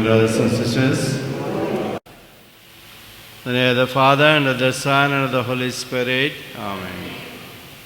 brothers and sisters. In the name of the Father, and of the Son, and of the Holy Spirit. Amen.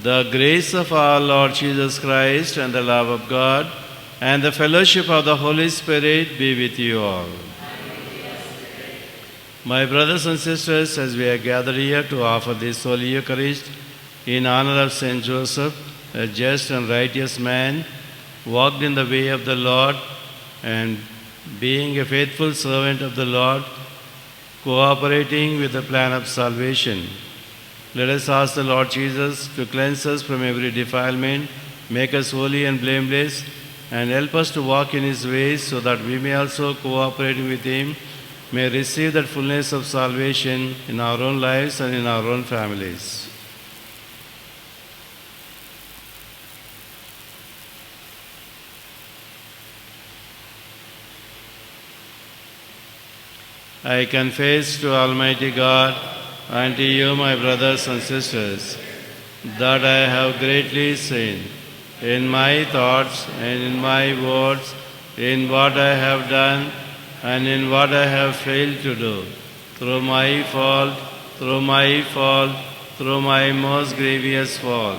The grace of our Lord Jesus Christ, and the love of God, and the fellowship of the Holy Spirit be with you all. My brothers and sisters, as we are gathered here to offer this Holy Eucharist in honor of Saint Joseph, a just and righteous man, walked in the way of the Lord, and being a faithful servant of the Lord, cooperating with the plan of salvation. Let us ask the Lord Jesus to cleanse us from every defilement, make us holy and blameless, and help us to walk in His ways, so that we may also, cooperating with Him, may receive that fullness of salvation in our own lives and in our own families. I confess to Almighty God and to you, my brothers and sisters, that I have greatly sinned in my thoughts and in my words, in what I have done and in what I have failed to do, through my fault, through my most grievous fault.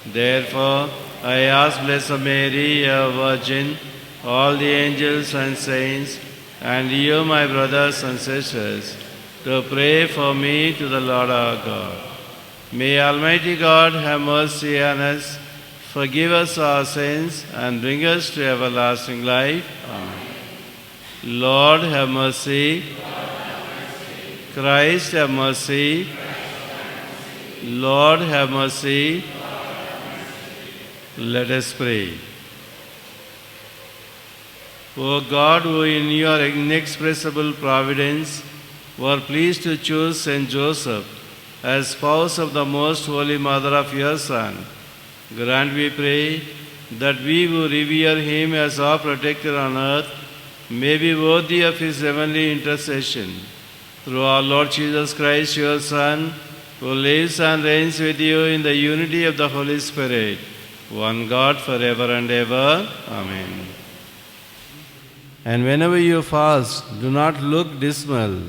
Therefore, I ask Blessed Mary, our Virgin, all the angels and saints, and you, my brothers and sisters, to pray for me to the Lord our God. May Almighty God have mercy on us, forgive us our sins, and bring us to everlasting life. Amen. Lord, have mercy. Christ, have mercy. Lord, have mercy. Let us pray. O God, who in your inexpressible providence were pleased to choose Saint Joseph as spouse of the most holy mother of your Son, grant, we pray, that we who revere him as our protector on earth may be worthy of his heavenly intercession. Through our Lord Jesus Christ, your Son, who lives and reigns with you in the unity of the Holy Spirit, one God forever and ever. Amen. And whenever you fast, do not look dismal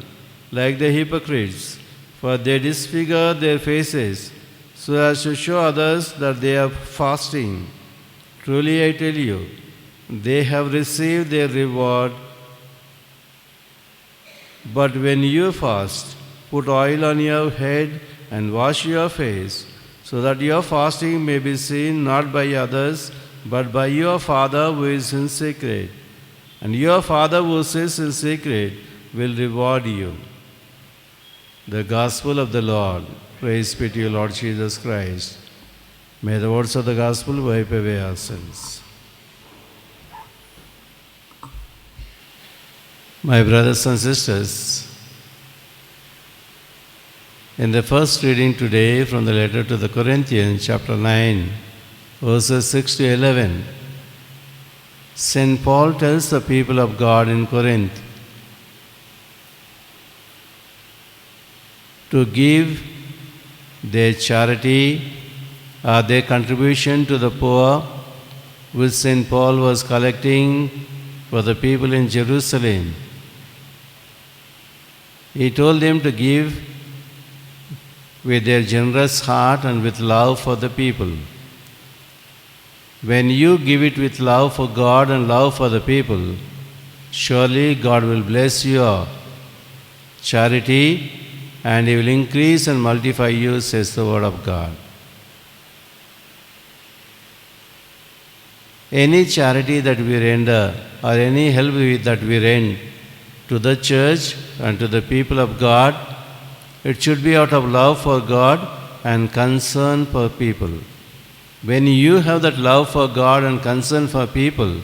like the hypocrites, for they disfigure their faces so as to show others that they are fasting. Truly I tell you, they have received their reward. But when you fast, put oil on your head and wash your face, so that your fasting may be seen not by others, but by your Father who is in secret. And your Father who sits in secret will reward you. The Gospel of the Lord. Praise be to you, Lord Jesus Christ. May the words of the Gospel wipe away our sins. My brothers and sisters, in the first reading today from the letter to the Corinthians, chapter 9, verses 6 to 11, St. Paul tells the people of God in Corinth to give their charity or their contribution to the poor, which St. Paul was collecting for the people in Jerusalem. He told them to give with their generous heart and with love for the people. When you give it with love for God and love for the people, surely God will bless your charity and He will increase and multiply you, says the Word of God. Any charity that we render or any help that we render to the church and to the people of God, it should be out of love for God and concern for people. When you have that love for God and concern for people,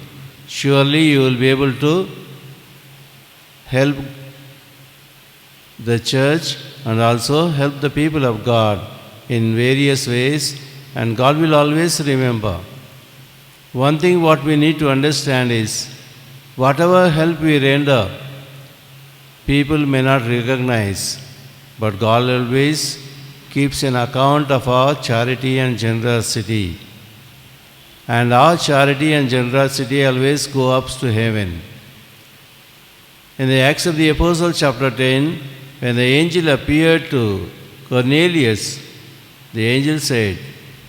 surely you will be able to help the church and also help the people of God in various ways, and God will always remember. One thing what we need to understand is, whatever help we render, people may not recognize, but God always keeps an account of our charity and generosity. And our charity and generosity always go up to heaven. In the Acts of the Apostles, chapter 10, when the angel appeared to Cornelius, the angel said,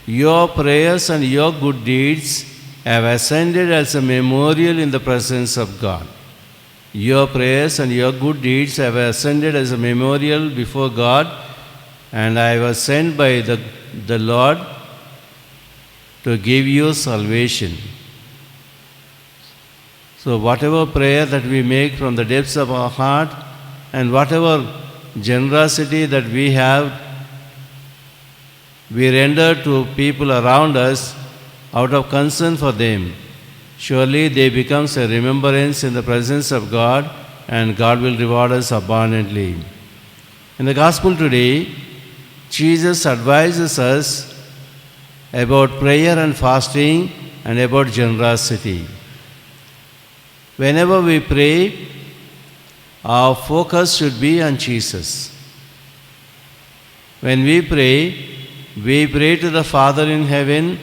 "Your prayers and your good deeds have ascended as a memorial in the presence of God." Your prayers and your good deeds have ascended as a memorial before God, and I was sent by the Lord to give you salvation. So whatever prayer that we make from the depths of our heart and whatever generosity that we have, we render to people around us out of concern for them, surely they become a remembrance in the presence of God, and God will reward us abundantly. In the Gospel today, Jesus advises us about prayer and fasting and about generosity. Whenever we pray, our focus should be on Jesus. When we pray to the Father in heaven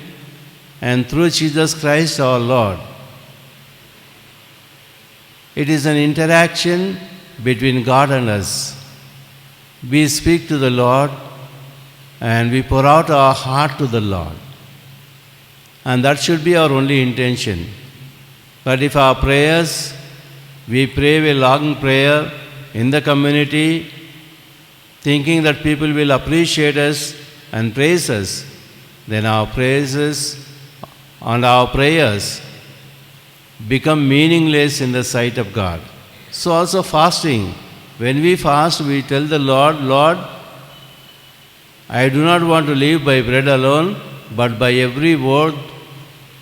and through Jesus Christ our Lord. It is an interaction between God and us. We speak to the Lord and we pour out our heart to the Lord. And that should be our only intention. But if our prayers, we pray a long prayer in the community, thinking that people will appreciate us and praise us, then our praises and our prayers become meaningless in the sight of God. So also fasting. When we fast, we tell the Lord, "Lord, I do not want to live by bread alone, but by every word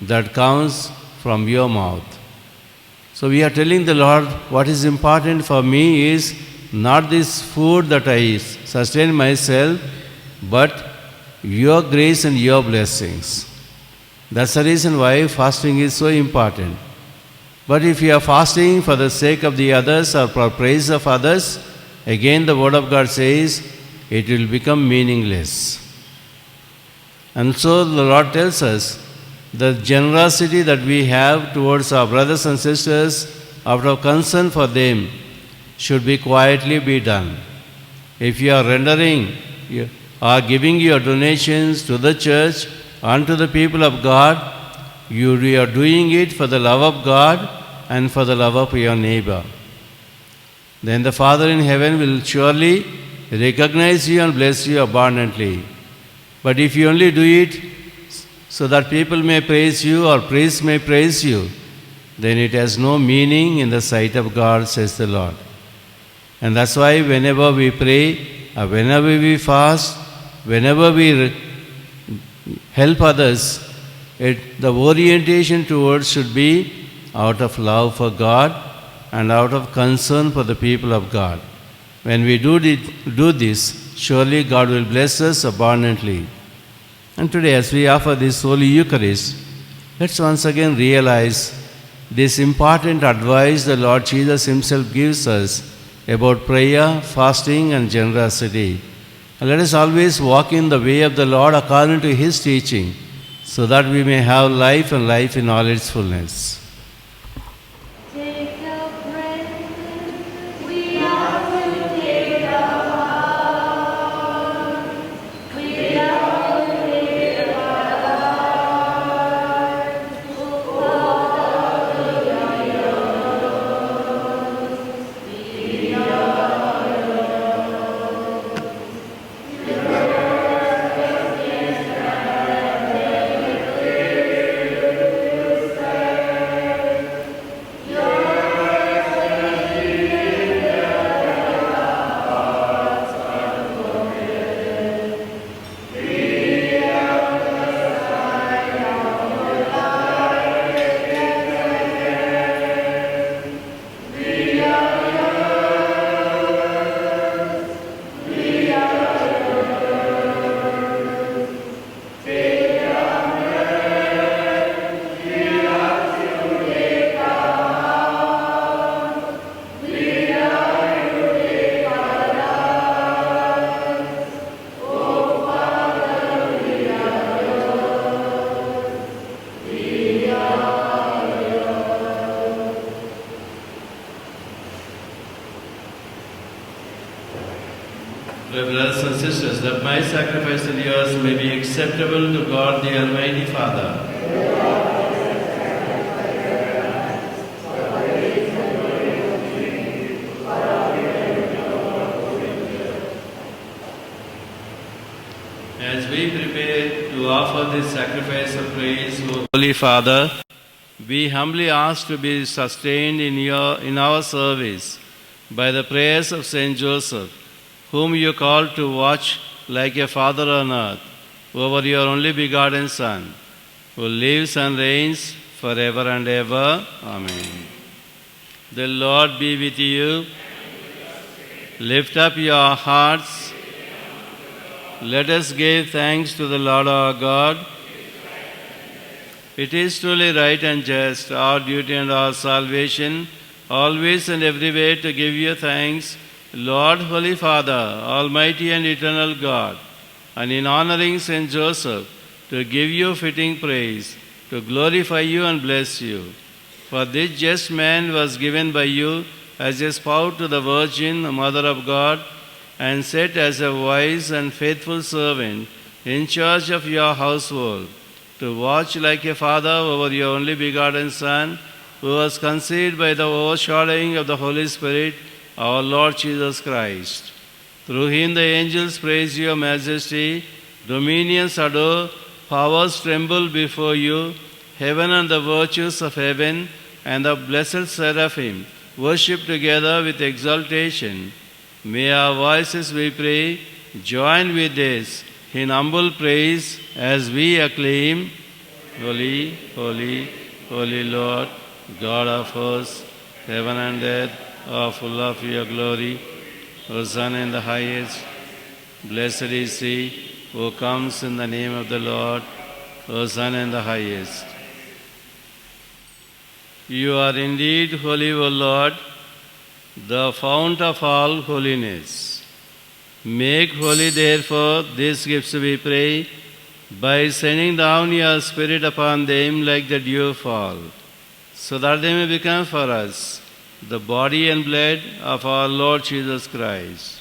that comes from your mouth." So we are telling the Lord, what is important for me is not this food that I sustain myself, but your grace and your blessings. That's the reason why fasting is so important. But if you are fasting for the sake of the others or for praise of others, again the Word of God says it will become meaningless. And so the Lord tells us the generosity that we have towards our brothers and sisters out of concern for them should be quietly be done. If you are rendering or giving your donations to the church and to the people of God, you are doing it for the love of God and for the love of your neighbor. Then the Father in heaven will surely recognize you and bless you abundantly. But if you only do it so that people may praise you or praise may praise you, then it has no meaning in the sight of God, says the Lord. And that's why whenever we pray, or whenever we fast, whenever we help others, the orientation towards should be out of love for God and out of concern for the people of God. When we do this, surely God will bless us abundantly. And today, as we offer this Holy Eucharist, let's once again realize this important advice the Lord Jesus Himself gives us about prayer, fasting, and generosity. And let us always walk in the way of the Lord according to His teaching, so that we may have life and life in all its fullness. sisters, that my sacrifice and yours may be acceptable to God the Almighty Father. As we prepare to offer this sacrifice of praise, O Holy Father, we humbly ask to be sustained in our service by the prayers of Saint Joseph, whom you called to watch like a father on earth over your only begotten Son, who lives and reigns forever and ever. Amen. The Lord be with you. Lift up your hearts. Let us give thanks to the Lord our God. It is truly right and just, our duty and our salvation, always and everywhere to give you thanks, Lord, Holy Father, Almighty and Eternal God, and in honoring Saint Joseph, to give you fitting praise, to glorify you and bless you. For this just man was given by you as a spouse to the Virgin, Mother of God, and set as a wise and faithful servant in charge of your household, to watch like a father over your only begotten Son, who was conceived by the overshadowing of the Holy Spirit, our Lord Jesus Christ. Through him the angels praise your majesty, dominions adore, powers tremble before you, heaven and the virtues of heaven and the blessed seraphim worship together with exaltation. May our voices, we pray, join with this in humble praise as we acclaim, Holy, holy, holy Lord, God of hosts, heaven and earth are full of your glory. Hosanna in the highest. Blessed is he who comes in the name of the Lord. Hosanna in the highest. You are indeed holy, O Lord, the fount of all holiness. Make holy, therefore, these gifts, we pray, by sending down your Spirit upon them like the dew fall, so that they may become for us the body and blood of our Lord Jesus Christ.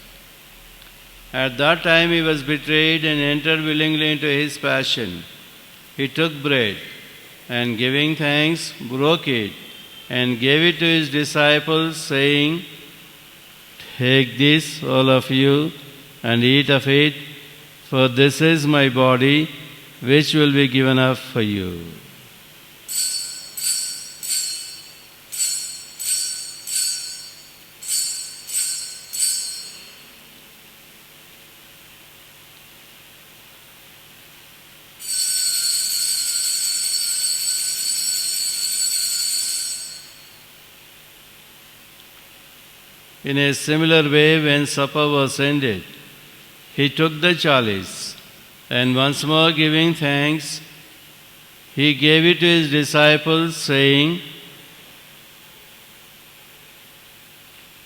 At that time he was betrayed and entered willingly into his passion. He took bread and, giving thanks, broke it and gave it to his disciples, saying, "Take this, all of you, and eat of it, for this is my body, which will be given up for you." In a similar way, when supper was ended, he took the chalice, and once more giving thanks, he gave it to his disciples, saying,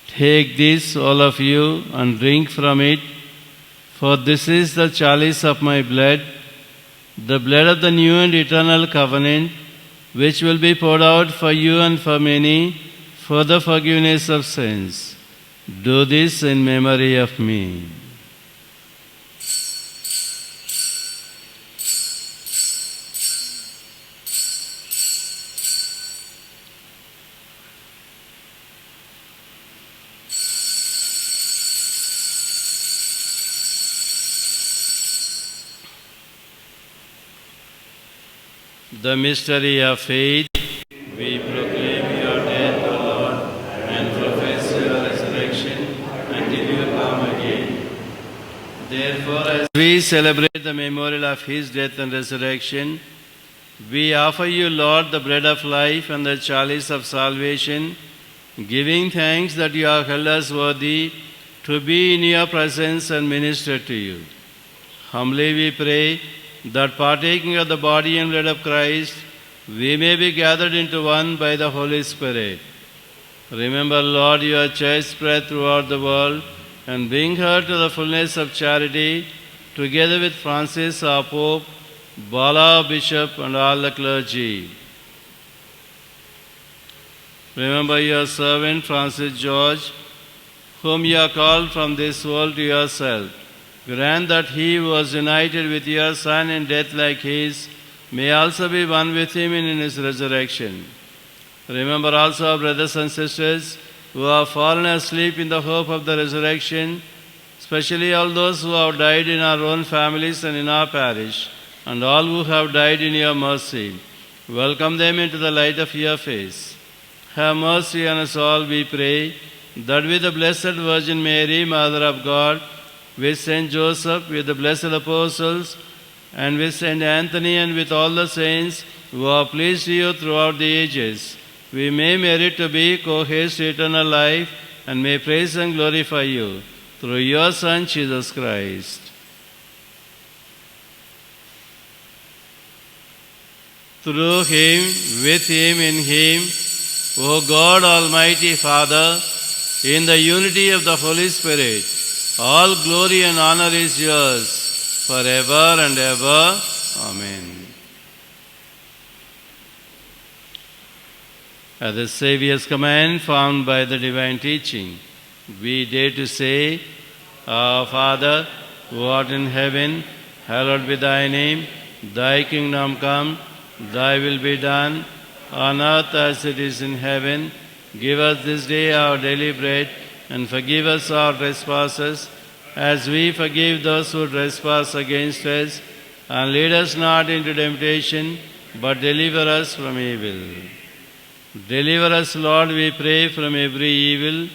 "Take this, all of you, and drink from it, for this is the chalice of my blood, the blood of the new and eternal covenant, which will be poured out for you and for many for the forgiveness of sins. Do this in memory of me." The mystery of faith. We proclaim your death, O Lord, and profess your resurrection until you come again. Therefore, as we celebrate the memorial of his death and resurrection, we offer you, Lord, the bread of life and the chalice of salvation, giving thanks that you have held us worthy to be in your presence and minister to you. Humbly we pray that, partaking of the body and blood of Christ, we may be gathered into one by the Holy Spirit. Remember, Lord, your church spread throughout the world, and bring her to the fullness of charity, together with Francis, our Pope, Bala, our Bishop, and all the clergy. Remember your servant Francis George, whom you have called from this world to yourself, Grant that he who was united with your Son in death like his may also be one with him in his resurrection. Remember also our brothers and sisters who have fallen asleep in the hope of the resurrection, especially all those who have died in our own families and in our parish, and all who have died in your mercy. Welcome them into the light of your face. Have mercy on us all, we pray, that with the Blessed Virgin Mary, Mother of God, with Saint Joseph, with the blessed apostles, and with Saint Anthony, and with all the saints who have pleased you throughout the ages, we may merit to be co-heirs to eternal life, and may praise and glorify you through your Son, Jesus Christ. Through him, with him, in him, O God, Almighty Father, in the unity of the Holy Spirit, all glory and honor is yours forever and ever. Amen. At the Saviour's command found by the divine teaching, we dare to say, Our Father, who art in heaven, hallowed be thy name. Thy kingdom come, thy will be done, on earth as it is in heaven. Give us this day our daily bread, and forgive us our trespasses, as we forgive those who trespass against us. And lead us not into temptation, but deliver us from evil. Deliver us, Lord, we pray, from every evil.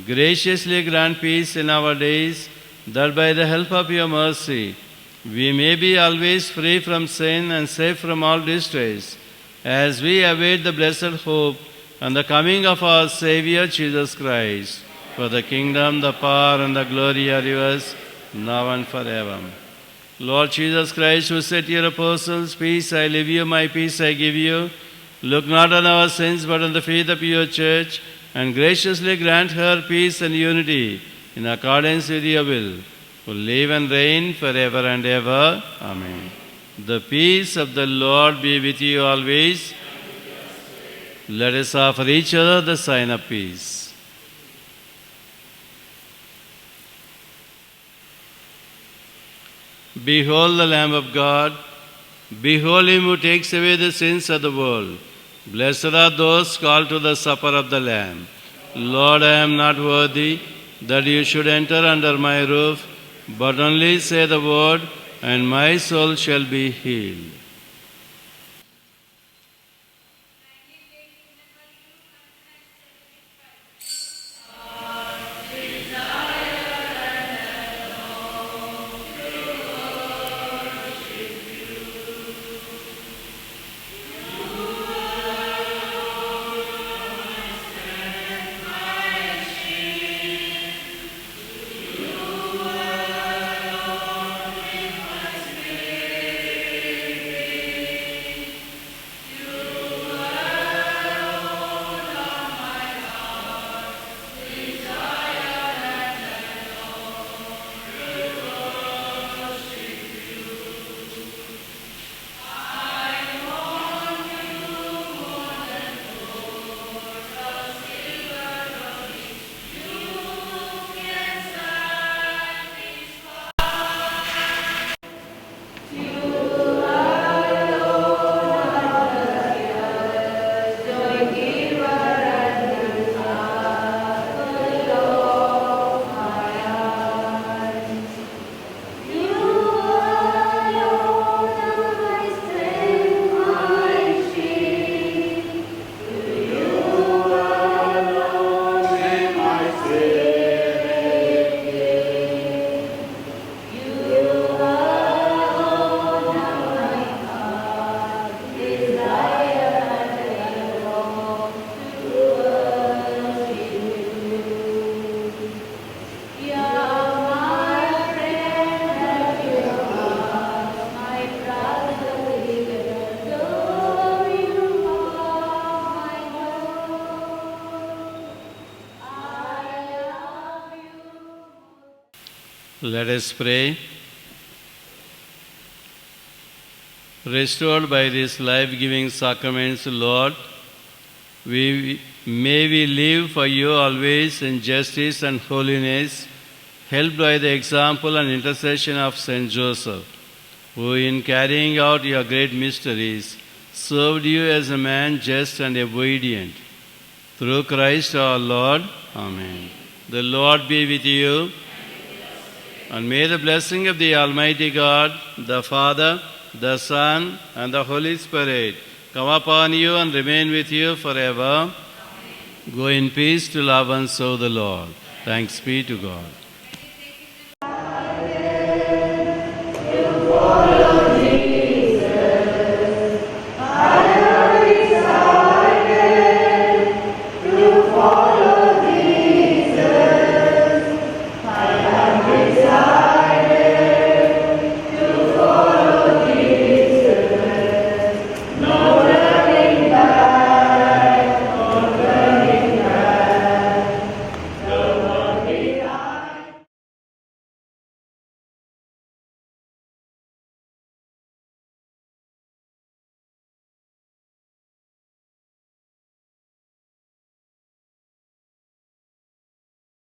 Graciously grant peace in our days, that by the help of your mercy we may be always free from sin and safe from all distress, as we await the blessed hope and the coming of our Saviour Jesus Christ. For the kingdom, the power, and the glory are yours, now and forever. Lord Jesus Christ, who said to your apostles, Peace I leave you, my peace I give you, look not on our sins, but on the faith of your church, and graciously grant her peace and unity in accordance with your will, who live and reign forever and ever. Amen. The peace of the Lord be with you always. Let us offer each other the sign of peace. Behold the Lamb of God. Behold him who takes away the sins of the world. Blessed are those called to the supper of the Lamb. Lord, I am not worthy that you should enter under my roof, but only say the word, and my soul shall be healed. Let us pray. Restored by these life-giving sacraments, Lord, may we live for you always in justice and holiness. helped by the example and intercession of Saint Joseph, who in carrying out your great mysteries served you as a man just and obedient. Through Christ our Lord. Amen. The Lord be with you. And may the blessing of the Almighty God, the Father, the Son, and the Holy Spirit come upon you and remain with you forever. Amen. Go in peace to love and serve the Lord. Thanks be to God.